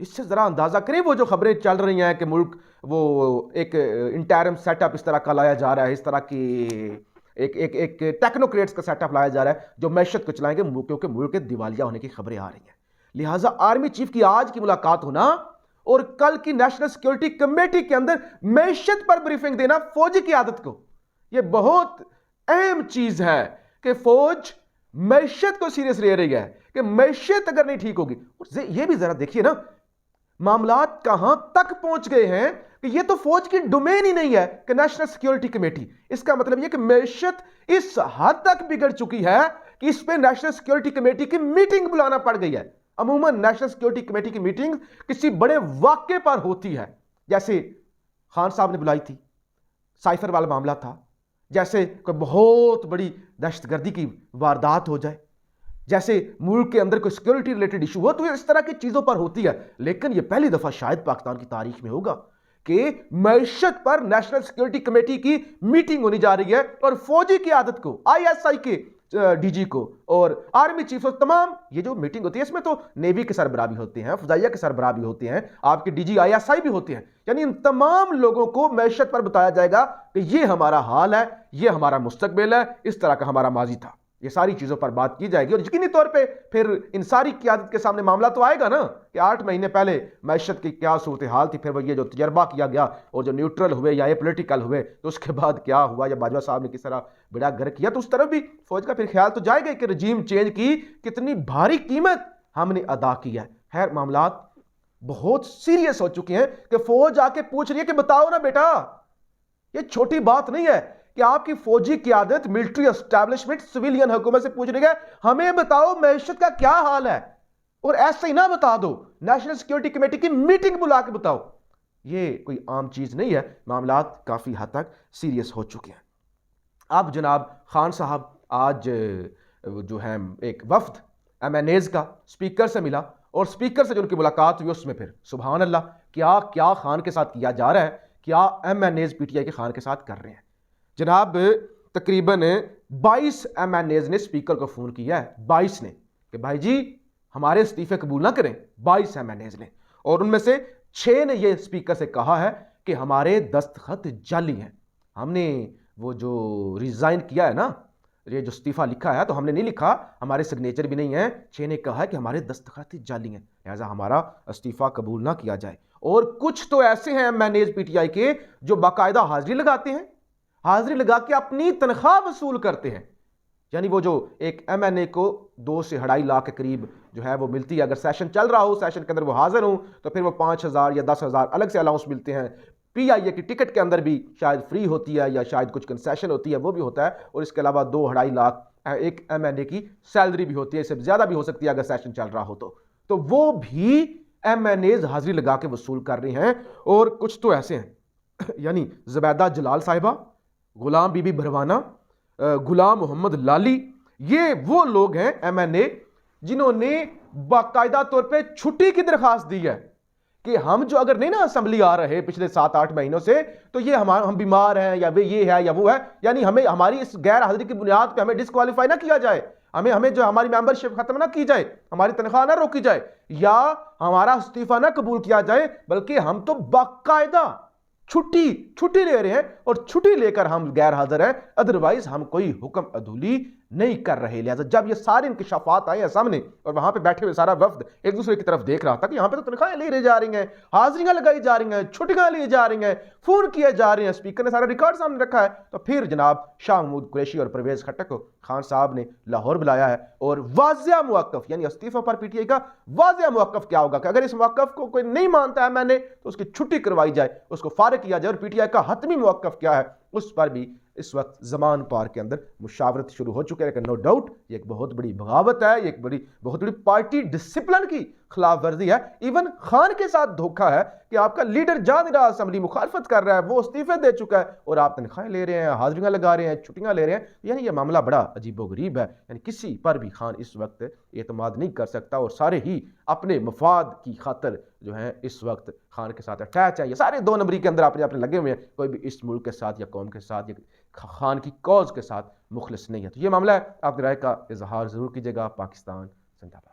اس سے ذرا اندازہ کریں وہ جو خبریں چل رہی ہیں کہ ملک وہ ایک انٹرم سیٹ اپ اس طرح کا لایا جا رہا ہے، اس طرح کی ایک ٹیکنوکریٹس کا سیٹ اپ لایا جا رہا ہے جو معیشت کو چلائیں گے، کیونکہ ملک کے دیوالیہ ہونے کی خبریں آ رہی ہیں۔ لہٰذا آرمی چیف کی آج کی ملاقات ہونا اور کل کی نیشنل سیکیورٹی کمیٹی کے اندر معیشت پر بریفنگ دینا فوجی قیادت کو، یہ بہت اہم چیز ہے کہ فوج معیشت کو سیریس لے رہی ہے کہ معیشت اگر نہیں ٹھیک ہوگی۔ یہ بھی ذرا دیکھیے نا معاملات کہاں تک پہنچ گئے ہیں کہ یہ تو فوج کی ڈومین ہی نہیں ہے کہ نیشنل سیکیورٹی کمیٹی، اس کا مطلب یہ کہ معیشت اس حد تک بگڑ چکی ہے کہ اس پہ نیشنل سیکیورٹی کمیٹی کی میٹنگ بلانا پڑ گئی ہے۔ عموماً نیشنل سیکیورٹی کمیٹی کی میٹنگ کسی بڑے واقعے پر ہوتی ہے، جیسے خان صاحب نے بلائی تھی، سائفر والا معاملہ تھا، جیسے کوئی بہت بڑی دہشت گردی کی واردات ہو جائے، جیسے ملک کے اندر کوئی سیکیورٹی ریلیٹڈ ایشو ہو، تو اس طرح کی چیزوں پر ہوتی ہے۔ لیکن یہ پہلی دفعہ شاید پاکستان کی تاریخ میں ہوگا کہ معیشت پر نیشنل سیکیورٹی کمیٹی کی میٹنگ ہونی جا رہی ہے اور فوجی قیادت کو، آئی ایس آئی کے ڈی جی کو اور آرمی چیف اور تمام یہ جو میٹنگ ہوتی ہے اس میں تو نیوی کے سربراہ بھی ہوتے ہیں، فضائیہ کے سربراہ بھی ہوتے ہیں، آپ کے D G I S I بھی ہوتے ہیں، یعنی ان تمام لوگوں کو معیشت پر بتایا جائے گا کہ یہ ہمارا حال ہے، یہ ہمارا مستقبل ہے، اس طرح کا ہمارا ماضی تھا۔ یہ ساری چیزوں پر بات کی جائے گی اور یقینی طور پہ پھر ان ساری قیادت کے سامنے معاملہ تو آئے گا نا کہ 8 مہینے پہلے معیشت کی کیا صورتحال تھی، پھر وہ یہ جو تجربہ کیا گیا اور جو نیوٹرل ہوئے یا یہ پولیٹیکل ہوئے تو اس کے بعد کیا ہوا، یا باجوہ صاحب نے کس طرح بیڑا گرک کیا، تو اس طرف بھی فوج کا پھر خیال تو جائے گا کہ رجیم چینج کی کتنی بھاری قیمت ہم نے ادا کی ہے۔ خیر معاملات بہت سیریس ہو چکے ہیں کہ فوج آ کے پوچھ رہی ہے کہ بتاؤ نا بیٹا، یہ چھوٹی بات نہیں ہے کہ آپ کی فوجی قیادت، ملٹری اسٹیبلشمنٹ، سویلین حکومت سے پوچھ رہی ہے ہمیں بتاؤ معیشت کا کیا حال ہے، اور ایسا ہی نہ بتا دو، نیشنل سیکیورٹی کمیٹی کی میٹنگ بلا کے بتاؤ۔ یہ کوئی عام چیز نہیں ہے، معاملات کافی حد تک سیریس ہو چکے ہیں۔ اب جناب خان صاحب آج جو ہے ایک وفد ایم این ایز کا اسپیکر سے ملا اور اسپیکر سے جو ان کی ملاقات ہوئی اس میں پھر سبحان اللہ کیا خان کے ساتھ کیا جا رہا ہے، کیا M N As P T I کے خان کے ساتھ کر رہے ہیں۔ جناب تقریباً 22 ایم این ایز نے اسپیکر کو فون کیا ہے، 22 نے، کہ بھائی جی ہمارے استعفے قبول نہ کریں، 22 ایم این ایز نے، اور ان میں سے 6 نے یہ اسپیکر سے کہا ہے کہ ہمارے دستخط جعلی ہیں، ہم نے وہ جو ریزائن کیا ہے نا، یہ جو استعفیٰ لکھا ہے تو ہم نے نہیں لکھا، ہمارے سگنیچر بھی نہیں ہیں، 6 نے کہا ہے کہ ہمارے دستخط جعلی ہیں، لہذا ہمارا استعفیٰ قبول نہ کیا جائے۔ اور کچھ تو ایسے ہیں M N As P T I کے جو باقاعدہ حاضری لگاتے ہیں، حاضری لگا کے اپنی تنخواہ وصول کرتے ہیں، یعنی وہ جو ایک ایم این اے کو 2 سے 2.5 لاکھ کے قریب جو ہے وہ ملتی ہے، اگر سیشن چل رہا ہو، سیشن کے اندر وہ حاضر ہوں تو پھر وہ 5,000 یا 10,000 الگ سے الاؤنس ملتے ہیں۔ پی آئی اے کی ٹکٹ کے اندر بھی شاید فری ہوتی ہے یا شاید کچھ کنسیشن ہوتی ہے، وہ بھی ہوتا ہے، اور اس کے علاوہ 2-2.5 لاکھ ایک ایم این اے کی سیلری بھی ہوتی ہے، اس سے زیادہ بھی ہو سکتی ہے اگر سیشن چل رہا ہو تو وہ بھی ایم این ایز حاضری لگا کے وصول کر رہے ہیں۔ اور کچھ تو ایسے ہیں یعنی زبیدہ جلال صاحبہ، Ghulam be be Bharwana, Ghulam Muhammad lolly, یہ وہ لوگ ہیں ایم این اے جنہوں نے باقاعدہ طور پہ چھٹی کی درخواست دی ہے کہ ہم جو اگر نہیں نا اسمبلی آ رہے پچھلے 7-8 مہینوں سے تو یہ ہم بیمار ہیں یا یہ ہے یا وہ ہے، یعنی ہمیں ہماری اس غیر حاضری کی بنیاد پہ ہمیں ڈسکوالیفائی نہ کیا جائے، ہمیں جو ہماری ممبرشپ ختم نہ کی جائے، ہماری تنخواہ نہ روکی جائے یا ہمارا استعفیٰ نہ قبول کیا جائے، بلکہ ہم تو باقاعدہ چھٹی لے رہے ہیں اور چھٹی لے کر ہم غیر حاضر ہیں، ادروائز ہم کوئی حکم عدولی نہیں کر رہے۔ لہذا جب یہ سارے انکشافات آئے ہیں سامنے اور وہاں پہ بیٹھے ہوئے سارا وفد ایک دوسرے کی طرف دیکھ رہا تھا کہ یہاں پہ تو تنخواہیں لے جا رہی ہیں، حاضریاں لگائی جا رہی ہیں، چھٹیاں لی جا رہی ہیں، فون کیے جا رہے ہیں، اسپیکر نے سارا ریکارڈ سامنے رکھا ہے، تو پھر جناب شاہ محمود قریشی اور پرویز خٹک کو خان صاحب نے لاہور بلایا ہے اور واضح موقف، یعنی استعفیٰ پر پی ٹی آئی کا واضح موقف کیا ہوگا کہ اگر اس موقف کو کوئی نہیں مانتا ہے میں نے تو اس کی چھٹی کروائی جائے، اس کو فارغ کیا جائے، اور پی ٹی آئی کا حتمی موقف کیا ہے اس پر بھی اس وقت زمان پار کے اندر مشاورت شروع ہو چکے ہیں۔ لیکن نو ڈاؤٹ یہ ایک بہت بڑی بغاوت ہے، یہ ایک بہت بڑی پارٹی ڈسپلن کی خلاف ورزی ہے، ایون خان کے ساتھ دھوکہ ہے کہ آپ کا لیڈر جا نہیں رہا، اسمبلی مخالفت کر رہا ہے، وہ استعفے دے چکا ہے اور آپ تنخواہیں لے رہے ہیں، حاضریاں لگا رہے ہیں، چھٹیاں لے رہے ہیں، یعنی یہ معاملہ بڑا عجیب و غریب ہے، یعنی کسی پر بھی خان اس وقت اعتماد نہیں کر سکتا اور سارے ہی اپنے مفاد کی خاطر جو ہیں اس وقت خان کے ساتھ اٹیچ ہیں، یہ سارے 2 نمبری کے اندر اپنے لگے ہوئے ہیں، کوئی بھی اس ملک کے ساتھ یا قوم کے ساتھ یا خان کی کاز کے ساتھ مخلص نہیں ہے۔ تو یہ معاملہ ہے، آپ کی رائے کا اظہار ضرور کیجیے گا۔ پاکستان زندہ باد۔